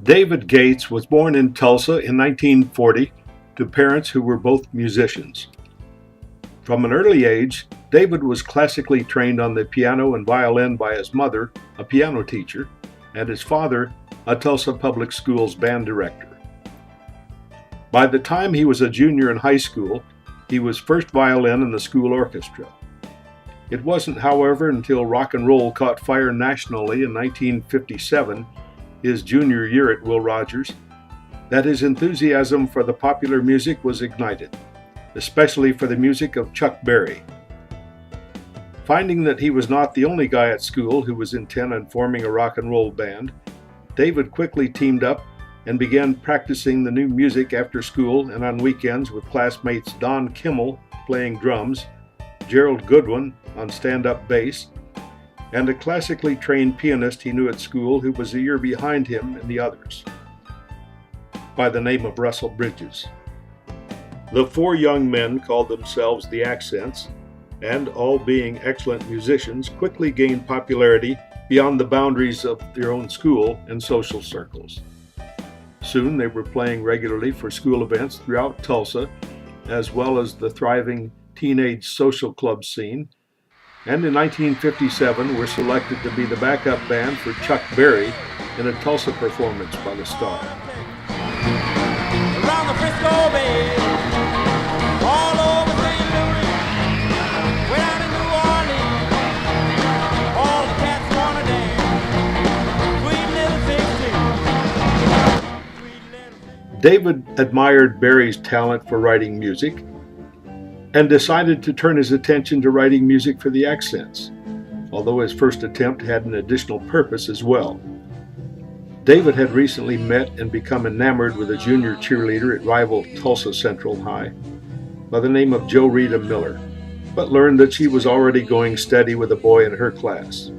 David Gates was born in Tulsa in 1940 to parents who were both musicians. From an early age, David was classically trained on the piano and violin by his mother, a piano teacher, and his father, a Tulsa Public Schools band director. By the time he was a junior in high school, he was first violin in the school orchestra. It wasn't, however, until rock and roll caught fire nationally in 1957, his junior year at Will Rogers, that his enthusiasm for the popular music was ignited, especially for the music of Chuck Berry. Finding that he was not the only guy at school who was intent on forming a rock and roll band, David quickly teamed up and began practicing the new music after school and on weekends with classmates Don Kimmel playing drums, Gerald Goodwin on stand-up bass, and a classically trained pianist he knew at school who was a year behind him and the others, by the name of Russell Bridges. The four young men called themselves the Accents, and all being excellent musicians, quickly gained popularity beyond the boundaries of their own school and social circles. Soon they were playing regularly for school events throughout Tulsa, as well as the thriving teenage social club scene, and in 1957 were selected to be the backup band for Chuck Berry in a Tulsa performance by the Star. Around the Frisco Bay, all over St. Louis, way down in New Orleans, all the cats wanna dance. Sweet little 16. David admired Berry's talent for writing music and decided to turn his attention to writing music for the Accents, although his first attempt had an additional purpose as well. David had recently met and become enamored with a junior cheerleader at rival Tulsa Central High by the name of Jo Rita Miller, but learned that she was already going steady with a boy in her class.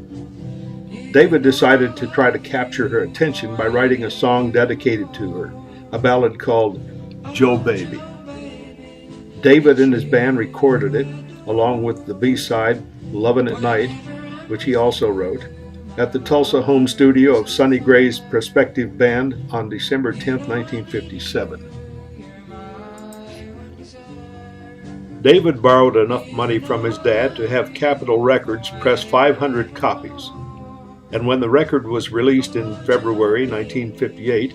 David decided to try to capture her attention by writing a song dedicated to her, a ballad called Jo Baby. David and his band recorded it, along with the B-side, Lovin' at Night, which he also wrote, at the Tulsa home studio of Sonny Gray's Prospective Band on December 10, 1957. David borrowed enough money from his dad to have Capitol Records press 500 copies, and when the record was released in February 1958,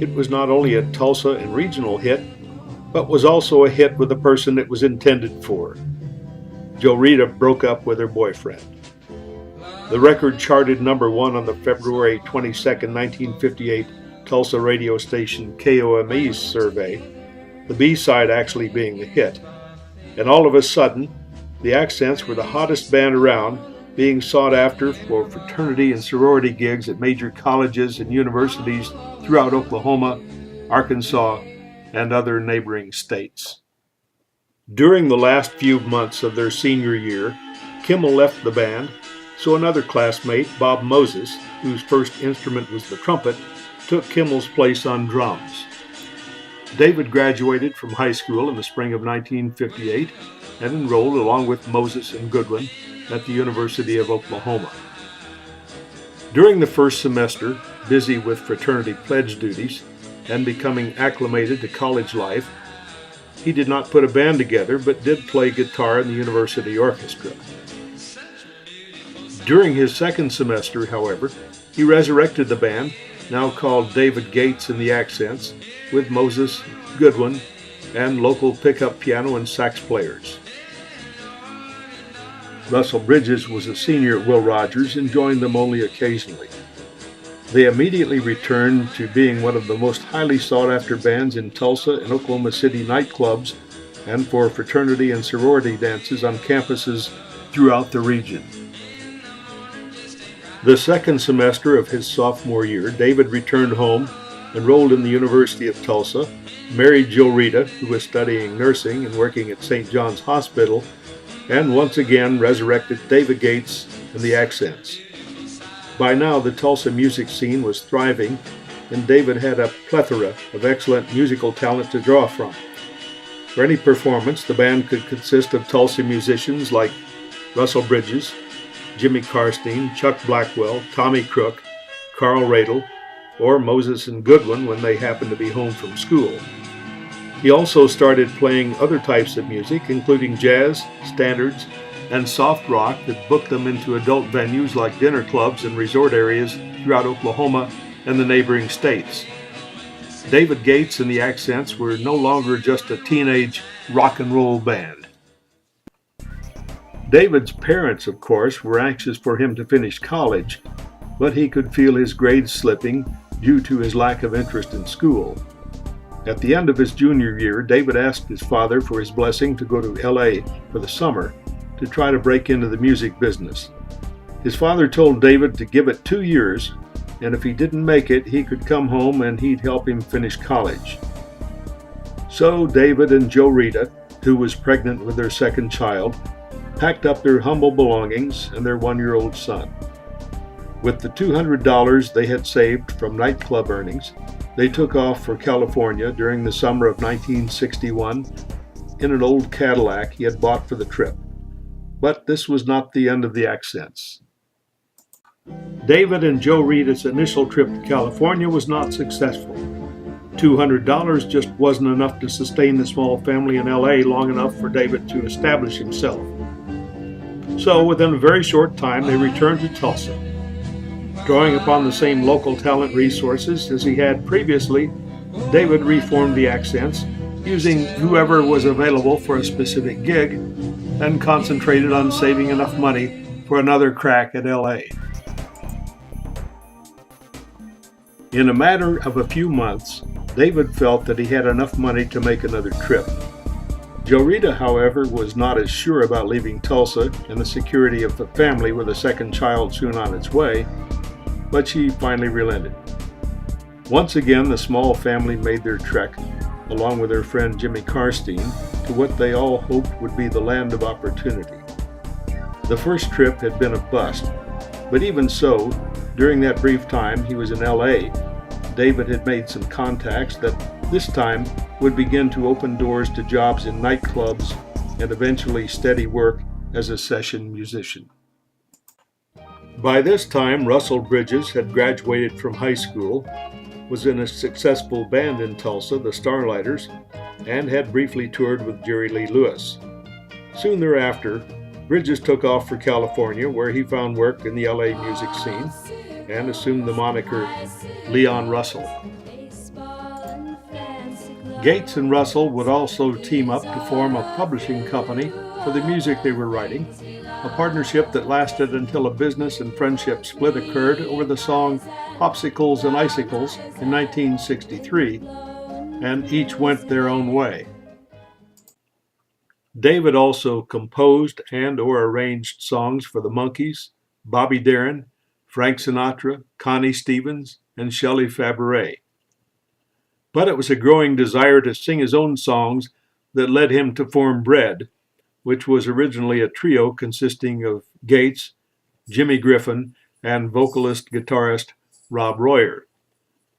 it was not only a Tulsa and regional hit, but was also a hit with the person it was intended for. Jo Rita broke up with her boyfriend. The record charted number one on the February 22, 1958 Tulsa radio station KOME's survey, the B-side actually being the hit. And all of a sudden, the Accents were the hottest band around, being sought after for fraternity and sorority gigs at major colleges and universities throughout Oklahoma, Arkansas, and other neighboring states. During the last few months of their senior year, Kimmel left the band, so another classmate, Bob Moses, whose first instrument was the trumpet, took Kimmel's place on drums. David graduated from high school in the spring of 1958 and enrolled, along with Moses and Goodwin, at the University of Oklahoma. During the first semester, busy with fraternity pledge duties and becoming acclimated to college life, he did not put a band together, but did play guitar in the university orchestra. During his second semester, however, he resurrected the band, now called David Gates and the Accents, with Moses, Goodwin, and local pickup piano and sax players. Russell Bridges was a senior at Will Rogers and joined them only occasionally. They immediately returned to being one of the most highly sought-after bands in Tulsa and Oklahoma City nightclubs and for fraternity and sorority dances on campuses throughout the region. The second semester of his sophomore year, David returned home, enrolled in the University of Tulsa, married Jo Rita, who was studying nursing and working at St. John's Hospital, and once again resurrected David Gates and the Accents. By now, the Tulsa music scene was thriving, and David had a plethora of excellent musical talent to draw from. For any performance, the band could consist of Tulsa musicians like Russell Bridges, Jimmy Karstein, Chuck Blackwell, Tommy Crook, Carl Radel, or Moses and Goodwin when they happened to be home from school. He also started playing other types of music, including jazz, standards, and soft rock that booked them into adult venues like dinner clubs and resort areas throughout Oklahoma and the neighboring states. David Gates and the Accents were no longer just a teenage rock and roll band. David's parents, of course, were anxious for him to finish college, but he could feel his grades slipping due to his lack of interest in school. At the end of his junior year, David asked his father for his blessing to go to LA for the summer to try to break into the music business. His father told David to give it 2 years, and if he didn't make it, he could come home and he'd help him finish college. So David and Jo Rita, who was pregnant with their second child, packed up their humble belongings and their 1-year-old son. With the $200 they had saved from nightclub earnings, they took off for California during the summer of 1961 in an old Cadillac he had bought for the trip. But this was not the end of the Accents. David and Jo Rita's initial trip to California was not successful. $200 just wasn't enough to sustain the small family in LA long enough for David to establish himself. So within a very short time, they returned to Tulsa. Drawing upon the same local talent resources as he had previously, David reformed the Accents, using whoever was available for a specific gig, and concentrated on saving enough money for another crack at LA. In a matter of a few months, David felt that he had enough money to make another trip. Jo Rita, however, was not as sure about leaving Tulsa and the security of the family with a second child soon on its way, but she finally relented. Once again, the small family made their trek, along with their friend Jimmy Karstein, to what they all hoped would be the land of opportunity. The first trip had been a bust, but even so, during that brief time he was in LA, David had made some contacts that this time would begin to open doors to jobs in nightclubs and eventually steady work as a session musician. By this time, Russell Bridges had graduated from high school, was in a successful band in Tulsa, the Starlighters, and had briefly toured with Jerry Lee Lewis. Soon thereafter, Bridges took off for California, where he found work in the LA music scene and assumed the moniker Leon Russell. Gates and Russell would also team up to form a publishing company for the music they were writing, a partnership that lasted until a business and friendship split occurred over the song Popsicles and Icicles in 1963, and each went their own way. David also composed and/or arranged songs for the Monkees, Bobby Darin, Frank Sinatra, Connie Stevens, and Shelley Fabares. But it was a growing desire to sing his own songs that led him to form Bread, which was originally a trio consisting of Gates, Jimmy Griffin, and vocalist-guitarist Rob Royer.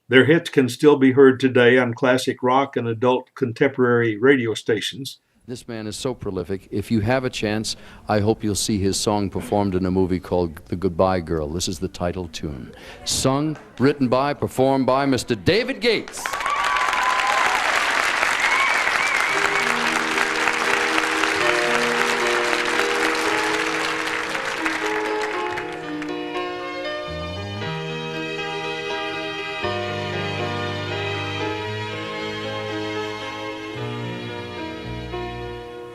Their hits can still be heard today on classic rock and adult contemporary radio stations. This man is so prolific. If you have a chance, I hope you'll see his song performed in a movie called The Goodbye Girl. This is the title tune. Sung, written by, performed by Mr. David Gates.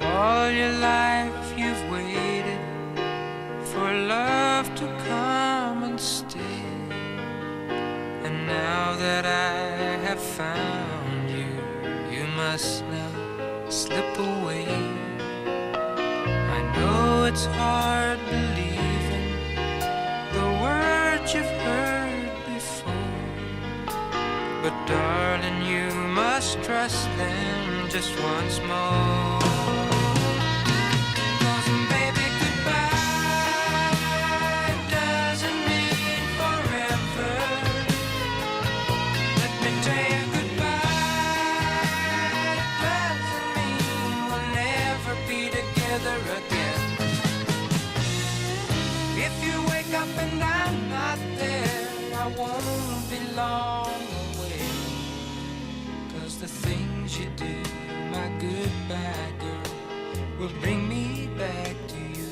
All your life you've waited for love to come and stay, and now that I have found you, you must now slip away. I know it's hard believing the words you've heard before, but darling, you must trust them just once more. If you wake up and I'm not there, I won't be long. the things you do, my goodbye girl, will bring me back to you.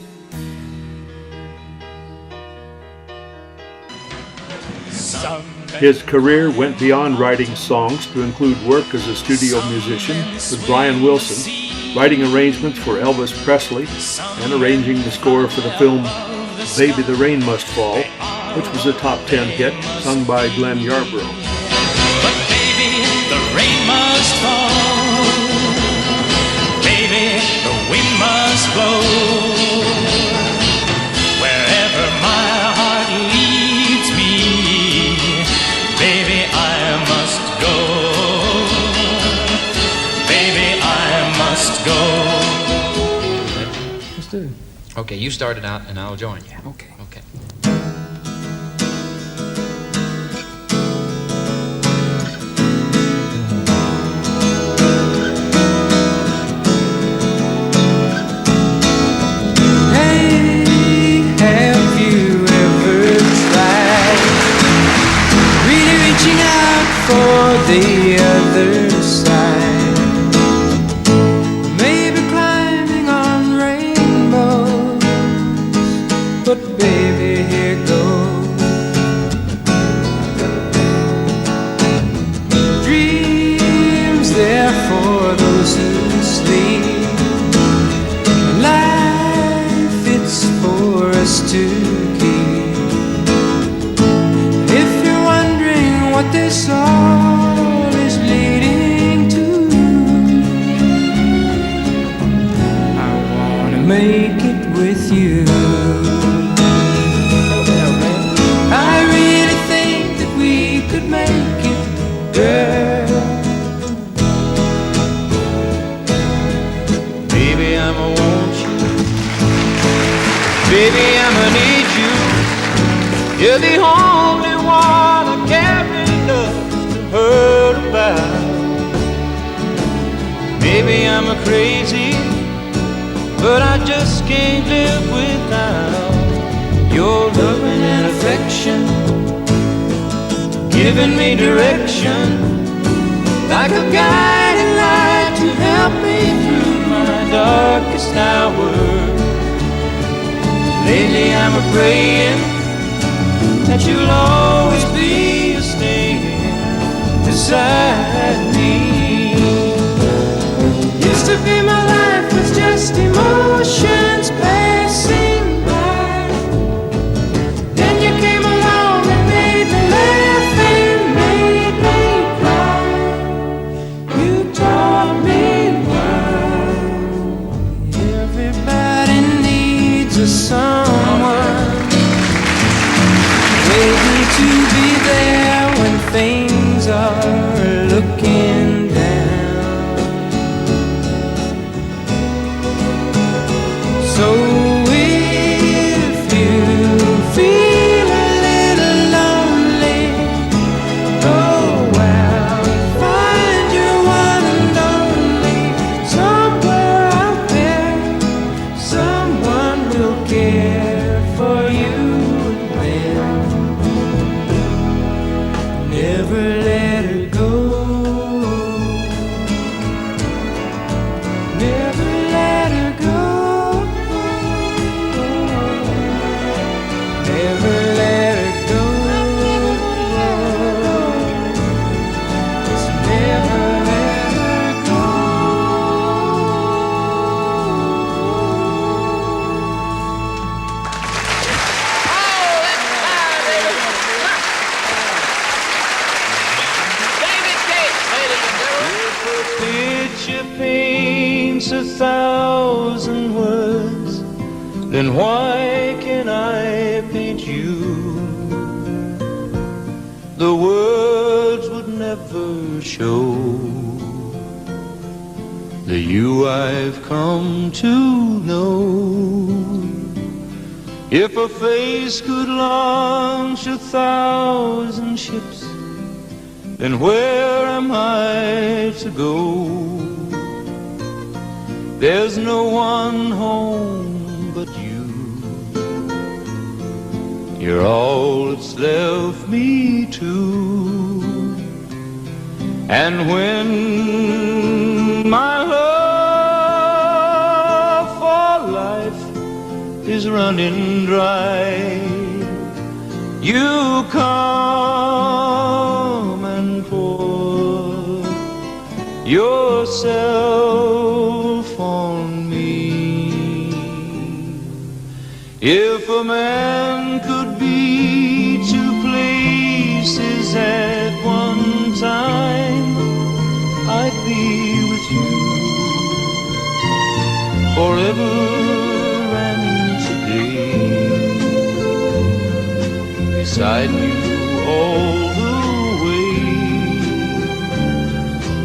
His career went beyond writing songs to include work as a studio musician with Brian Wilson, writing arrangements for Elvis Presley, and arranging the score for the film Baby the Rain Must Fall, which was a top 10 hit sung by Glenn Yarbrough. But baby, the rain must fall. Baby, the wind must blow. Wherever my heart leads me, baby, I must go. Baby, I must go. Let's do it. Okay, you start it out and I'll join you. Okay. Okay. Hey, have you ever tried really reaching out for the other side? Maybe climbing on rainbows, but baby, here goes. Dreams there for those who sleep. Life, it's for us to keep. If you're wondering what this all is leading to, I wanna make it with you. I really think that we could make it, girl. Baby, I'ma want you. Baby, I'ma need you. You're the only one I care enough to hurt about. Maybe I'm a crazy, but I just can't live without your loving and affection, giving me direction, like a guiding light to help me through my darkest hour. Lately I'm a praying that you'll always be staying beside me. Used to be my life was just emotions passing by. Then you came along and made me laugh and made me cry. You taught me why everybody needs a someone waiting to be there when things are looking down. So if you feel a little lonely, go out and find your one and only. Somewhere out there, someone will care for you. Never let her go. Never let her go. Never let her go. Just never let her go. Picture paints 1,000 words, then why can I paint you? The words would never show the you I've come to know. If a face could launch 1,000 ships, then where am I to go? There's no one home but you. You're all that's left me to. And when my love for life is running dry, you come and pour yourself on me. If a man could be two places at one time, I'd be with you forever and today, beside you all the way.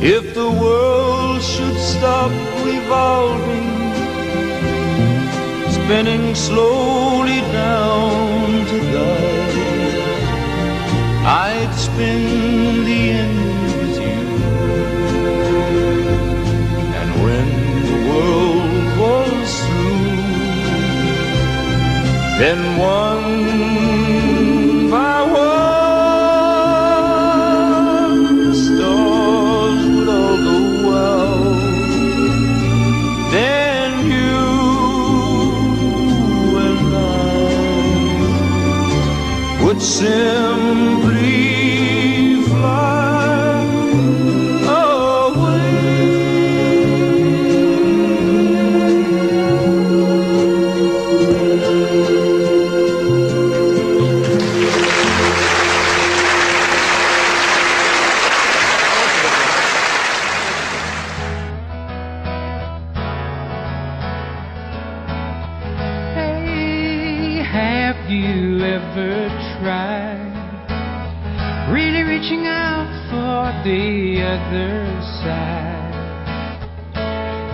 If the world should stop revolving, spinning slowly down to die, I'd spend the end with you. And when the world was through, then one by one the stars would all go out. Then you and I would simply fly away. Hey, have you ever tried really reaching out for the other side?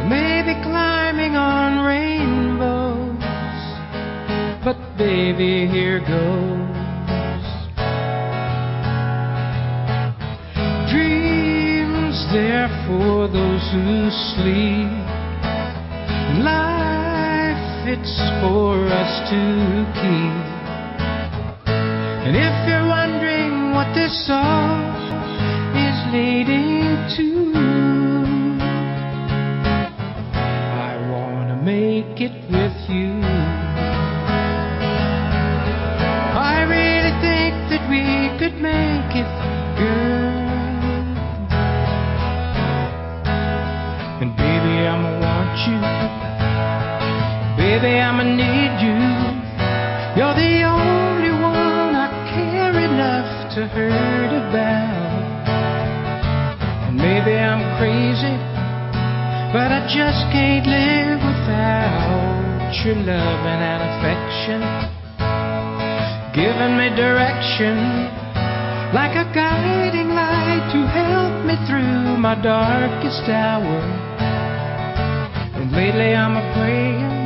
Maybe climbing on rainbows, but baby, here goes. Dreams there for those who sleep. Life, it's for us to keep. And if you're wondering what this song is leading to, I wanna make it with you. I really think that we could make it, girl. And baby, I'ma want you. Baby, I'ma need you. You're the only one I care enough to hurt about. And maybe I'm crazy, but I just can't live without your loving and affection, giving me direction, like a guiding light to help me through my darkest hour. And lately I'm a-praying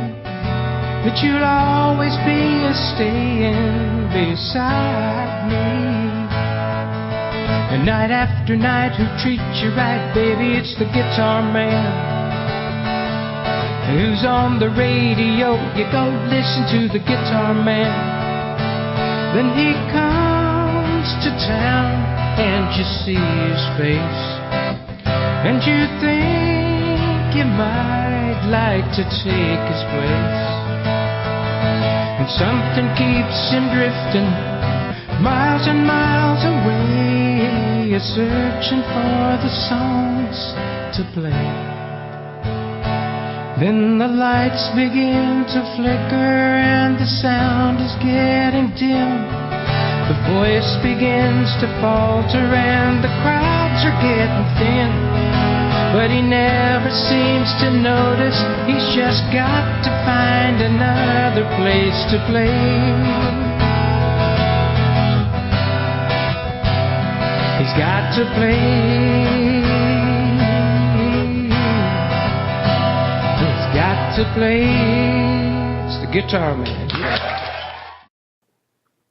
that you'll always be staying beside me. And night after night, who treats you right, baby, it's the guitar man. Who's on the radio, you go listen to the guitar man. Then he comes to town and you see his face, and you think you might like to take his place. And something keeps him drifting miles and miles away, searching for the songs to play. Then the lights begin to flicker and the sound is getting dim. The voice begins to falter and the crowds are getting thin. But he never seems to notice, he's just got to find another place to play. He's got to play. He's got to play. It's the guitar man.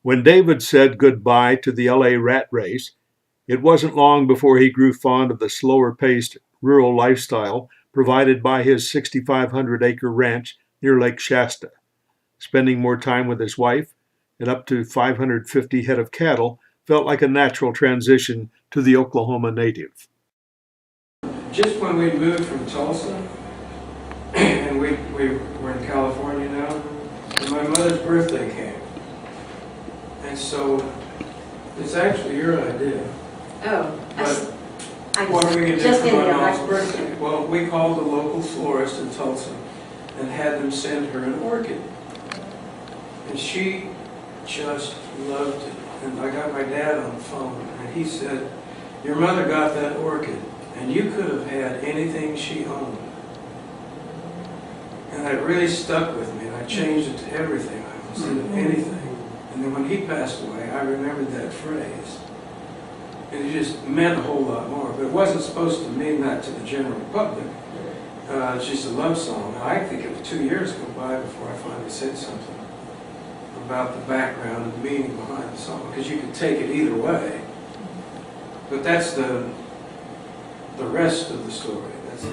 When David said goodbye to the LA rat race, it wasn't long before he grew fond of the slower-paced rural lifestyle provided by his 6,500-acre ranch near Lake Shasta. Spending more time with his wife and up to 550 head of cattle felt like a natural transition to the Oklahoma native. just when we moved from Tulsa, and we're in California now, and my mother's birthday came. And so it's actually your idea. Oh, But what are we going to do just for in my the mom's right. birthday? Well, we called the local florist in Tulsa and had them send her an orchid. And she just loved it. And I got my dad on the phone, and he said, your mother got that orchid, and you could have had anything she owned. And it really stuck with me, and I changed it to everything I owned instead of anything. And then when he passed away, I remembered that phrase. And it just meant a whole lot more. But it wasn't supposed to mean that to the general public. It's just a love song. I think it was 2 years go by before I finally said something about the background and the meaning behind the song, because you could take it either way. But that's the rest of the story. That's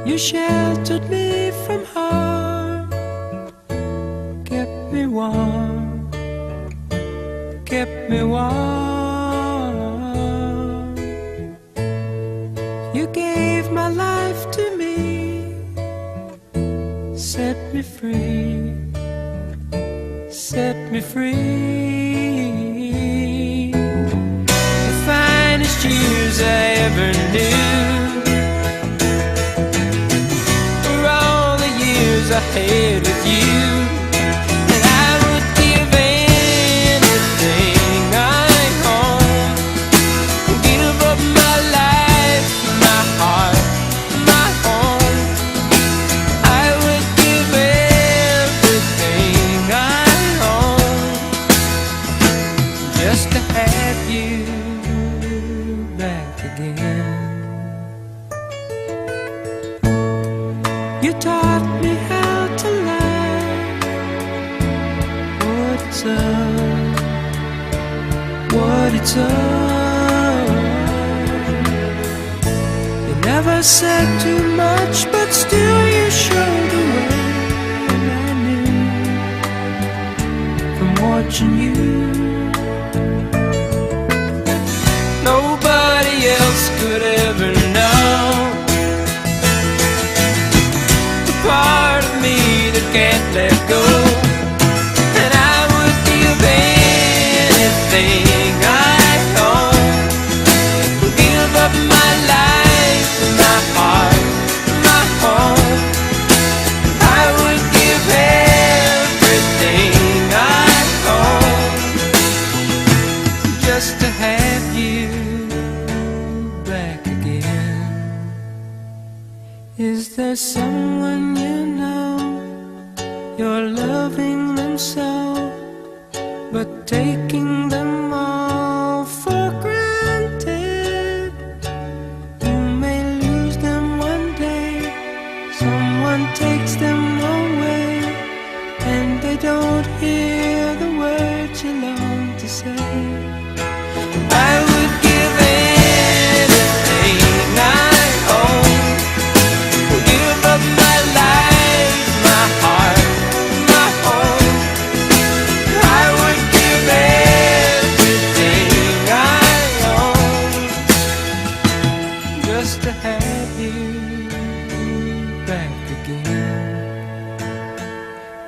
You sheltered me from harm, kept me warm, kept me warm. You gave my life to me, set me free, set me free. The finest years I ever knew, I had with you, and I would give anything I own, give up my life, my heart, my home. I would give everything I own just to have you back again. You taught me how to love, what it's all. You never said too much, but still you showed the way, and I knew from watching you. Nobody else could ever know the part of me that can't let go. And I would give anything I own, give up my life, my heart, my home. I would give everything I own just to have you back again. Is there someone you know, you're loving them so, but taking them all for granted? You may lose them one day, someone takes them away, and they don't hear the words you long to say. I would give anything I own, give up my life, my heart, my home. I would give everything I own just to have you back again,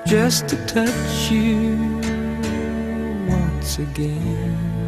just to touch you once again.